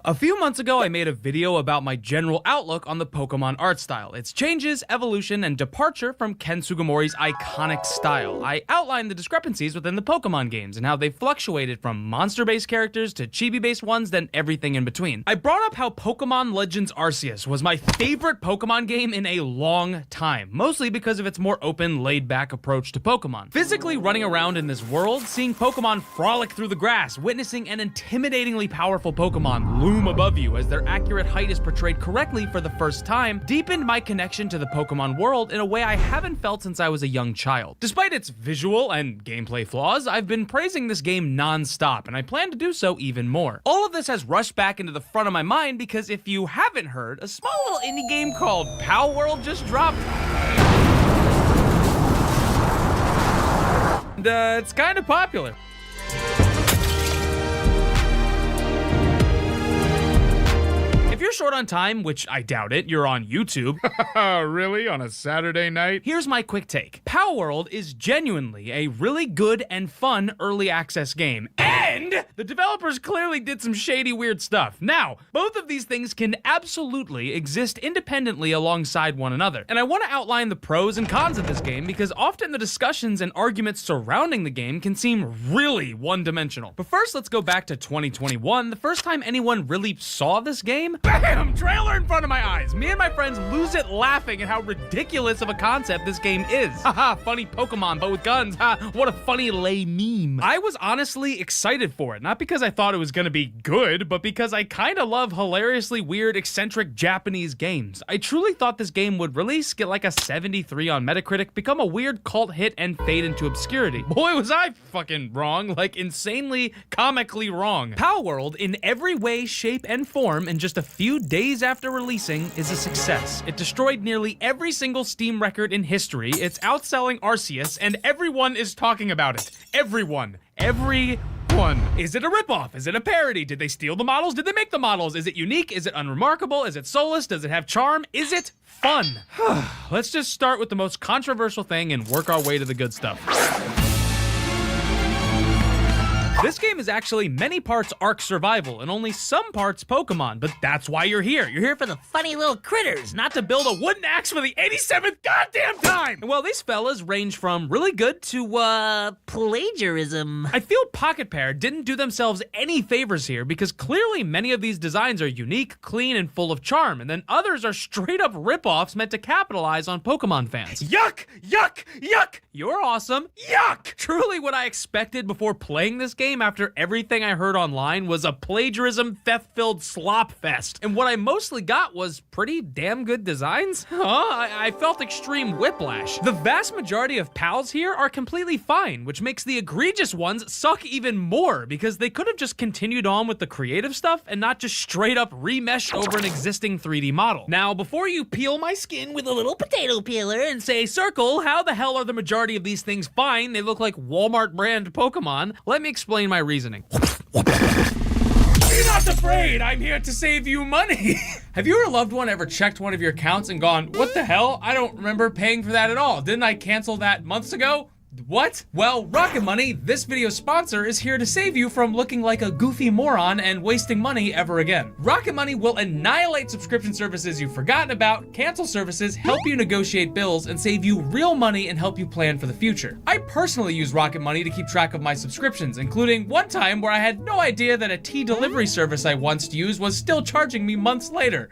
A few months ago, I made a video about my general outlook on the Pokemon art style, its changes, evolution, and departure from Ken Sugimori's iconic style. I outlined the discrepancies within the Pokemon games and how they fluctuated from monster-based characters to chibi-based ones, then everything in between. I brought up how Pokemon Legends Arceus was my favorite Pokemon game in a long time, mostly because of its more open, laid-back approach to Pokemon. Physically running around in this world, seeing Pokemon frolic through the grass, witnessing an intimidatingly powerful Pokemon loom above you as their accurate height is portrayed correctly for the first time, deepened my connection to the Pokemon world in a way I haven't felt since I was a young child. Despite its visual and gameplay flaws, I've been praising this game non-stop, and I plan to do so even more. All of this has rushed back into the front of my mind because if you haven't heard, a small little indie game called Palworld just dropped. And it's kind of popular. If you're short on time, which I doubt it, you're on YouTube. Really? On a Saturday night? Here's my quick take. Palworld is genuinely a really good and fun early access game. And the developers clearly did some shady, weird stuff. Now, both of these things can absolutely exist independently alongside one another. And I want to outline the pros and cons of this game because often the discussions and arguments surrounding the game can seem really one-dimensional. But first, let's go back to 2021, the first time anyone really saw this game. Bam! Trailer in front of my eyes. Me and my friends lose it laughing at how ridiculous of a concept this game is. Haha, funny Pokemon, but with guns. Ha, what a funny lay meme. I was honestly excited for it, not because I thought it was gonna be good, but because I kinda love hilariously weird, eccentric Japanese games. I truly thought this game would release, get like a 73 on Metacritic, become a weird cult hit, and fade into obscurity. Boy, was I fucking wrong, like insanely, comically wrong. Palworld, in every way, shape, and form, in just a few days after releasing, is a success. It destroyed nearly every single Steam record in history, it's outselling Arceus, and everyone is talking about it. Everyone. Everyone. Is it a ripoff? Is it a parody? Did they steal the models? Did they make the models? Is it unique? Is it unremarkable? Is it soulless? Does it have charm? Is it fun? Let's just start with the most controversial thing and work our way to the good stuff. This game is actually many parts Ark Survival and only some parts Pokemon, but that's why you're here. You're here for the funny little critters, not to build a wooden axe for the 87th goddamn time! Well, these fellas range from really good to, plagiarism. I feel Pocket Pair didn't do themselves any favors here because clearly many of these designs are unique, clean, and full of charm, and then others are straight up ripoffs meant to capitalize on Pokemon fans. Yuck! Yuck! Yuck! You're awesome. Yuck! Truly what I expected before playing this game after everything I heard online was a plagiarism, theft-filled slop fest. And what I mostly got was pretty damn good designs. I felt extreme whiplash. The vast majority of pals here are completely fine, which makes the egregious ones suck even more because they could have just continued on with the creative stuff and not just straight up remesh over an existing 3D model. Now, before you peel my skin with a little potato peeler and say, Circle, how the hell are the majority of these things fine? They look like Walmart brand Pokemon. Let me explain my reasoning. Be not afraid, I'm here to save you money. Have you or a loved one ever checked one of your accounts and gone, what the hell? I don't remember paying for that at all. Didn't I cancel that months ago? What? Well, Rocket Money, this video's sponsor, is here to save you from looking like a goofy moron and wasting money ever again. Rocket Money will annihilate subscription services you've forgotten about, cancel services, help you negotiate bills, and save you real money and help you plan for the future. I personally use Rocket Money to keep track of my subscriptions, including one time where I had no idea that a tea delivery service I once used was still charging me months later.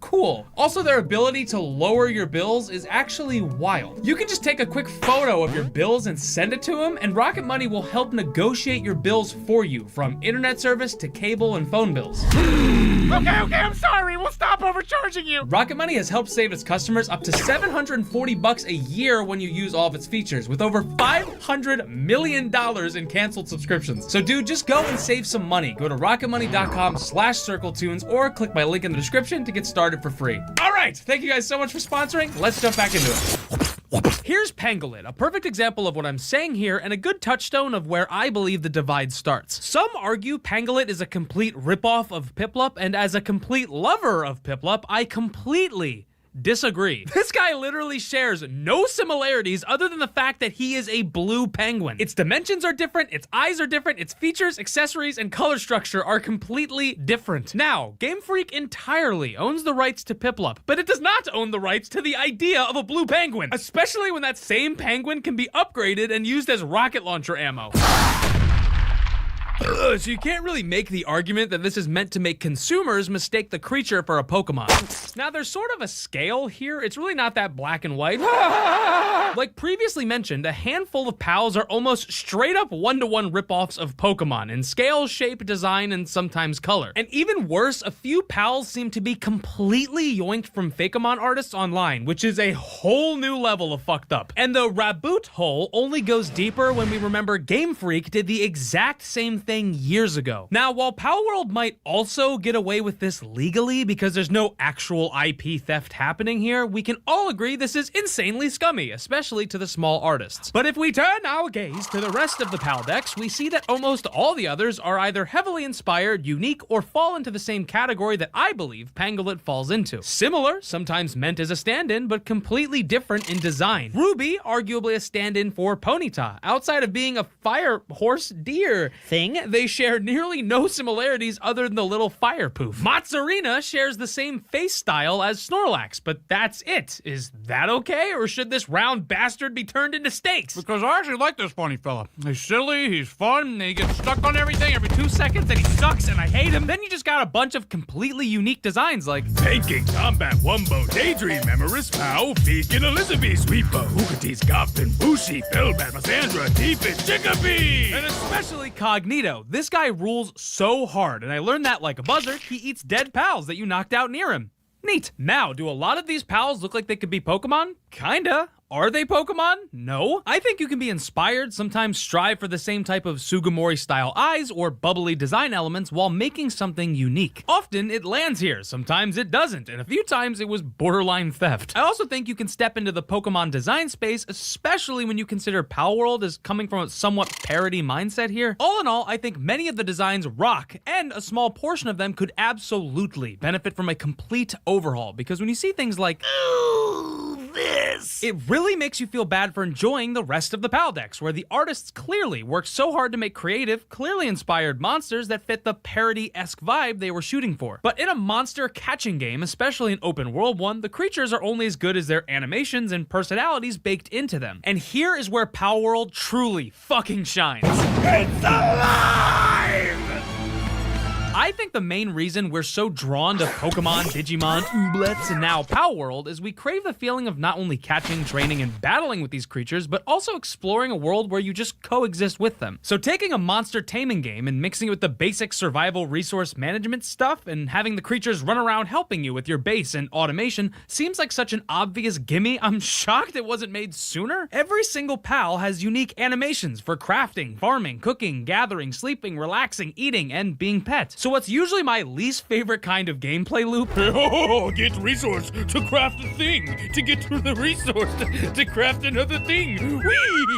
Cool. Also, their ability to lower your bills is actually wild. You can just take a quick photo of your bills and send it to them, and Rocket Money will help negotiate your bills for you, from internet service to cable and phone bills. Okay, I'm sorry. We'll stop overcharging you. Rocket Money has helped save its customers up to $740 a year when you use all of its features, with over $500 million in canceled subscriptions. So dude, just go and save some money. Go to rocketmoney.com/circletunes or click my link in the description to get started for free. All right, thank you guys so much for sponsoring. Let's jump back into it. Here's Pangolin, a perfect example of what I'm saying here and a good touchstone of where I believe the divide starts. Some argue Pangolin is a complete ripoff of Piplup, and as a complete lover of Piplup, I completely Disagree. This guy literally shares no similarities other than the fact that he is a blue penguin. Its dimensions are different, its eyes are different, its features, accessories, and color structure are completely different. Now, Game Freak entirely owns the rights to Piplup, but it does not own the rights to the idea of a blue penguin, especially when that same penguin can be upgraded and used as rocket launcher ammo. So you can't really make the argument that this is meant to make consumers mistake the creature for a Pokemon. Now, there's sort of a scale here. It's really not that black and white. Like previously mentioned, a handful of pals are almost straight up one-to-one ripoffs of Pokemon in scale, shape, design, and sometimes color. And even worse, a few pals seem to be completely yoinked from Fakeamon artists online, which is a whole new level of fucked up. And the Raboot hole only goes deeper when we remember Game Freak did the exact same thing years ago. Now, while Palworld might also get away with this legally because there's no actual IP theft happening here, we can all agree this is insanely scummy, especially to the small artists. But if we turn our gaze to the rest of the PAL decks, we see that almost all the others are either heavily inspired, unique, or fall into the same category that I believe Pangolin falls into. Similar, sometimes meant as a stand-in, but completely different in design. Ruby, arguably a stand-in for Ponyta. Outside of being a fire horse deer thing, they share nearly no similarities other than the little fire poof. Mozzarina shares the same face style as Snorlax, but that's it. Is that okay, or should this round bastard be turned into steaks? Because I actually like this funny fella. He's silly, he's fun, and he gets stuck on everything every 2 seconds, and he sucks, and I hate him. Then you just got a bunch of completely unique designs like Pancake, Combat, Wumbo, Daydream, Memoris, Pow, Fekin, Elizabeth, Sweeper, Hookatees, Goffin, Bushi, Felbat, Massandra, Deepit, Chickapee! and especially Cognito. This guy rules so hard, and I learned that like a buzzard, he eats dead pals that you knocked out near him. Neat. Now, do a lot of these pals look like they could be Pokemon? Kinda. Are they Pokemon? No. I think you can be inspired, sometimes strive for the same type of Sugimori-style eyes or bubbly design elements while making something unique. Often it lands here, sometimes it doesn't, and a few times it was borderline theft. I also think you can step into the Pokemon design space, especially when you consider Palworld as coming from a somewhat parody mindset here. All in all, I think many of the designs rock, and a small portion of them could absolutely benefit from a complete overhaul, because when you see things like this, it really makes you feel bad for enjoying the rest of the PAL decks, where the artists clearly worked so hard to make creative, clearly inspired monsters that fit the parody-esque vibe they were shooting for. But in a monster catching game, especially an open world one, the creatures are only as good as their animations and personalities baked into them. And here is where Palworld truly fucking shines. It's alive! I think the main reason we're so drawn to Pokemon, Digimon, Ooblets, and now Palworld is we crave the feeling of not only catching, training, and battling with these creatures, but also exploring a world where you just coexist with them. So taking a monster taming game and mixing it with the basic survival resource management stuff and having the creatures run around helping you with your base and automation seems like such an obvious gimme. I'm shocked it wasn't made sooner. Every single PAL has unique animations for crafting, farming, cooking, gathering, sleeping, relaxing, eating, and being pet. So what's usually my least favorite kind of gameplay loop Get resource to craft a thing, to get to the resource to craft another thing. Whee!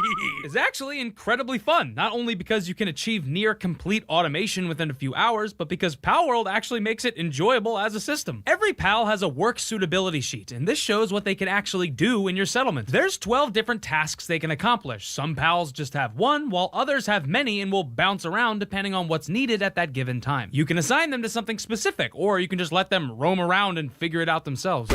is actually incredibly fun, not only because you can achieve near complete automation within a few hours, but because Palworld actually makes it enjoyable as a system. Every PAL has a work suitability sheet, and this shows what they can actually do in your settlement. There's 12 different tasks they can accomplish. Some PALs just have one, while others have many and will bounce around depending on what's needed at that given time. You can assign them to something specific, or you can just let them roam around and figure it out themselves.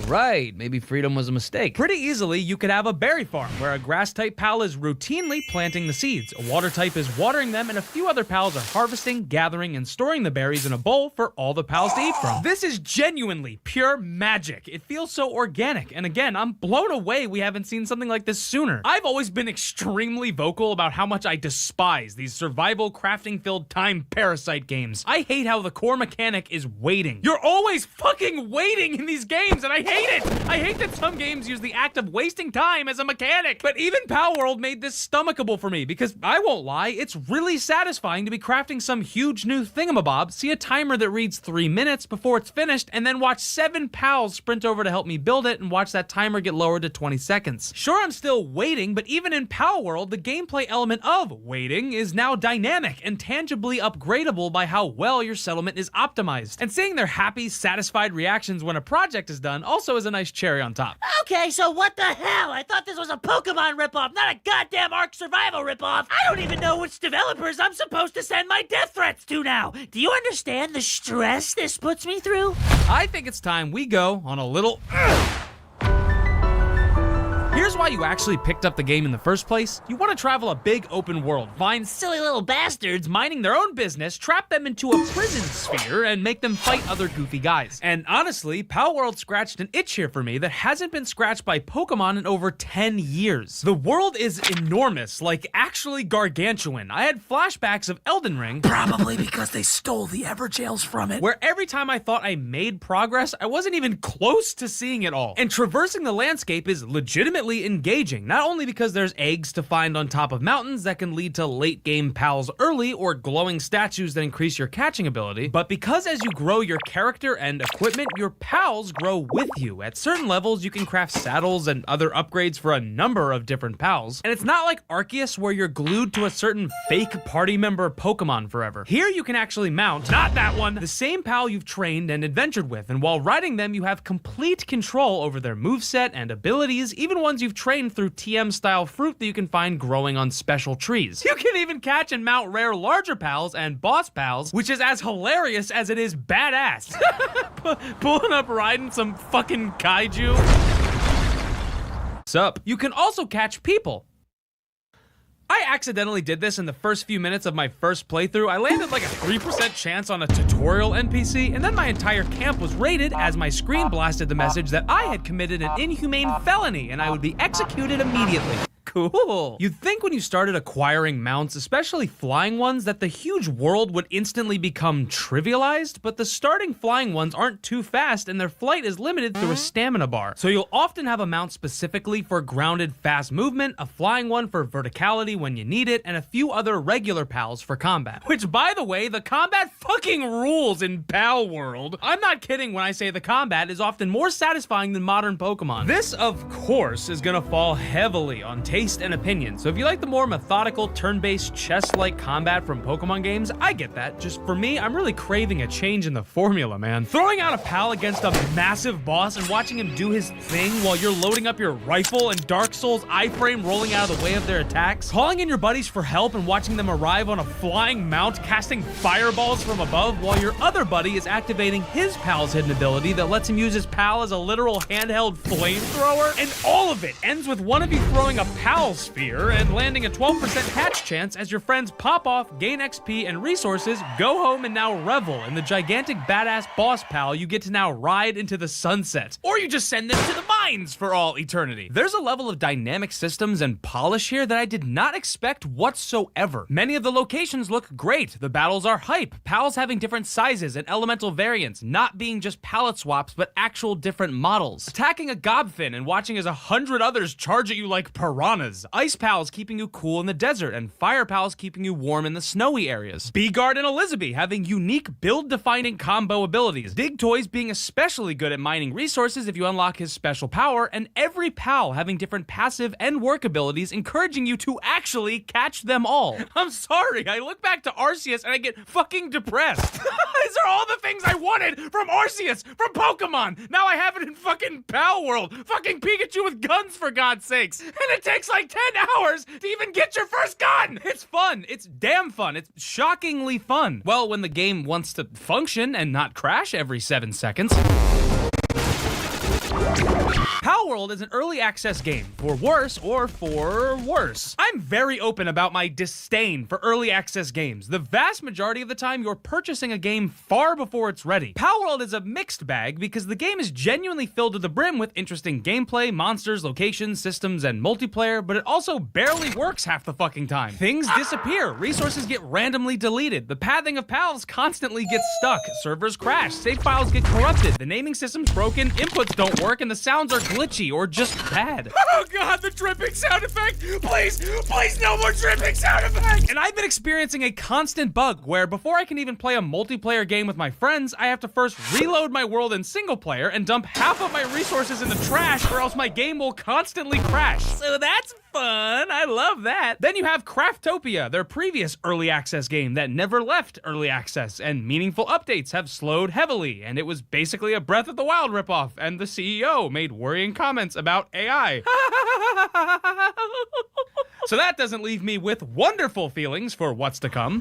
Right, maybe freedom was a mistake. Pretty easily, you could have a berry farm, where a grass-type PAL is routinely planting the seeds, a water type is watering them, and a few other PALs are harvesting, gathering, and storing the berries in a bowl for all the PALs to eat from. This is genuinely pure magic. It feels so organic, and again, I'm blown away we haven't seen something like this sooner. I've always been extremely vocal about how much I despise these survival crafting-filled time parasite games. I hate how the core mechanic is waiting. You're always fucking waiting in these games, and I hate hate it! I hate that some games use the act of wasting time as a mechanic. But even Palworld made this stomachable for me because, I won't lie, it's really satisfying to be crafting some huge new thingamabob, see a timer that reads 3 minutes before it's finished, and then watch 7 pals sprint over to help me build it and watch that timer get lowered to 20 seconds. Sure, I'm still waiting, but even in Palworld, the gameplay element of waiting is now dynamic and tangibly upgradable by how well your settlement is optimized. And seeing their happy, satisfied reactions when a project is done also is a nice cherry on top. Okay, so what the hell? I thought this was a Pokemon ripoff, not a goddamn Ark Survival ripoff. I don't even know which developers I'm supposed to send my death threats to now. Do you understand the stress this puts me through? I think it's time we go on a little... Here's why you actually picked up the game in the first place. You want to travel a big open world, find silly little bastards minding their own business, trap them into a prison sphere, and make them fight other goofy guys. And honestly, Palworld scratched an itch here for me that hasn't been scratched by Pokemon in over 10 years. The world is enormous, like actually gargantuan. I had flashbacks of Elden Ring, Probably because they stole the Everjails from it. where every time I thought I made progress, I wasn't even close to seeing it all. And traversing the landscape is legitimately engaging, not only because there's eggs to find on top of mountains that can lead to late game pals early or glowing statues that increase your catching ability, but because as you grow your character and equipment, your pals grow with you. At certain levels, you can craft saddles and other upgrades for a number of different pals. And it's not like Arceus where you're glued to a certain fake party member Pokemon forever. Here you can actually mount, not that one, the same pal you've trained and adventured with, and while riding them, you have complete control over their moveset and abilities, even ones you've trained through TM-style fruit that you can find growing on special trees. You can even catch and mount rare larger pals and boss pals, which is as hilarious as it is badass. Pulling up riding some fucking kaiju. Sup? You can also catch people. I accidentally did this in the first few minutes of my first playthrough. I landed like a 3% chance on a tutorial NPC, and then my entire camp was raided as my screen blasted the message that I had committed an inhumane felony and I would be executed immediately. Cool. You'd think when you started acquiring mounts, especially flying ones, that the huge world would instantly become trivialized, but the starting flying ones aren't too fast and their flight is limited through a stamina bar. So you'll often have a mount specifically for grounded fast movement, a flying one for verticality when you need it, and a few other regular pals for combat. Which, by the way, the combat fucking rules in Palworld. I'm not kidding when I say the combat is often more satisfying than modern Pokemon. This, of course, is gonna fall heavily on taste and opinion, so if you like the more methodical, turn-based, chess-like combat from Pokemon games, I get that. Just for me, I'm really craving a change in the formula, man. Throwing out a pal against a massive boss and watching him do his thing while you're loading up your rifle and Dark Souls iframe rolling out of the way of their attacks, calling in your buddies for help and watching them arrive on a flying mount casting fireballs from above while your other buddy is activating his pal's hidden ability that lets him use his pal as a literal handheld flamethrower, and all of it ends with one of you throwing a pal sphere and landing a 12% catch chance as your friends pop off, gain XP and resources, go home and now revel in the gigantic badass boss pal you get to now ride into the sunset. Or you just send them to the mines for all eternity. There's a level of dynamic systems and polish here that I did not expect whatsoever. Many of the locations look great. The battles are hype, pals having different sizes and elemental variants, not being just palette swaps but actual different models. Attacking a gobfin and watching as 100 others charge at you like piranhas. Ice pals keeping you cool in the desert, and fire pals keeping you warm in the snowy areas. Beegard and Elizabeth having unique build-defining combo abilities. Digtoys being especially good at mining resources if you unlock his special power, and every pal having different passive and work abilities encouraging you to actually catch them all. I'm sorry, I look back to Arceus and I get fucking depressed. These are all the things I wanted from Arceus, from Pokemon. Now I have it in fucking Palworld. Fucking Pikachu with guns, for God's sakes. And it takes like 10 hours to even get your first gun! It's fun. It's damn fun. It's shockingly fun. Well, when the game wants to function and not crash every 7 seconds. Palworld is an early access game, for worse or for worse. I'm very open about my disdain for early access games. The vast majority of the time, you're purchasing a game far before it's ready. Palworld is a mixed bag because the game is genuinely filled to the brim with interesting gameplay, monsters, locations, systems, and multiplayer, but it also barely works half the fucking time. Things disappear, resources get randomly deleted, the pathing of pals constantly gets stuck, servers crash, save files get corrupted, the naming system's broken, inputs don't work, and the sounds are glitchy or just bad. Oh god, the dripping sound effect! Please, please, no more dripping sound effect! And I've been experiencing a constant bug where before I can even play a multiplayer game with my friends, I have to first reload my world in single player and dump half of my resources in the trash or else my game will constantly crash. So that's fun. I love that. Then you have Craftopia, their previous early access game that never left early access, and meaningful updates have slowed heavily, and it was basically a Breath of the Wild ripoff, and the CEO made worrying comments about AI. So that doesn't leave me with wonderful feelings for what's to come.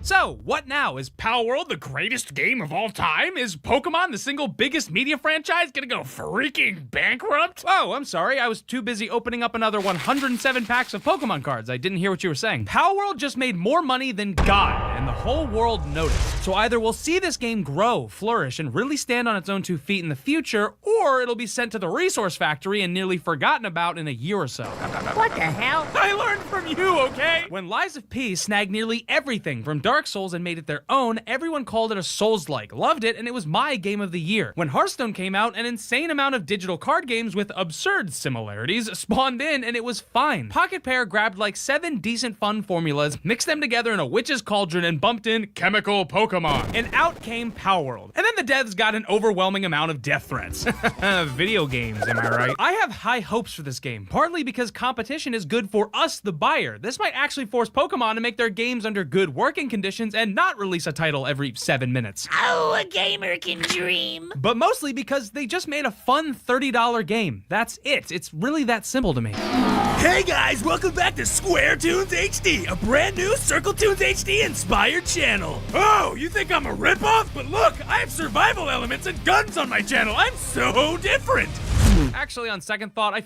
So, what now? Is Palworld the greatest game of all time? Is Pokemon the single biggest media franchise gonna go freaking bankrupt? Oh, I'm sorry. I was too busy opening up another 107 packs of Pokemon cards. I didn't hear what you were saying. Palworld just made more money than God, and the whole world noticed. So either we'll see this game grow, flourish, and really stand on its own 2 feet in the future, or it'll be sent to the resource factory and nearly forgotten about in a year or so. What the hell? I learned from you, okay? When Lies of P snagged nearly everything from Dark Souls and made it their own, everyone called it a Souls-like, loved it, and it was my game of the year. When Hearthstone came out, an insane amount of digital card games with absurd similarities spawned in, and it was fine. Pocket Pair grabbed like 7 decent fun formulas, mixed them together in a witch's cauldron, and bumped in chemical Pokemon. And out came Palworld. And then the devs got an overwhelming amount of death threats. Video games, am I right? I have high hopes for this game, partly because competition is good for us, the buyer. This might actually force Pokemon to make their games under good working conditions and not release a title every 7 minutes. Oh, a gamer can dream. But mostly because they just made a fun $30 game. That's it. It's really that simple to me. Hey guys, welcome back to Square Tunes HD, a brand new Circle Tunes HD inspired channel. Oh, you think I'm a ripoff? But look, I have survival elements and guns on my channel. I'm so different. Actually, on second thought, I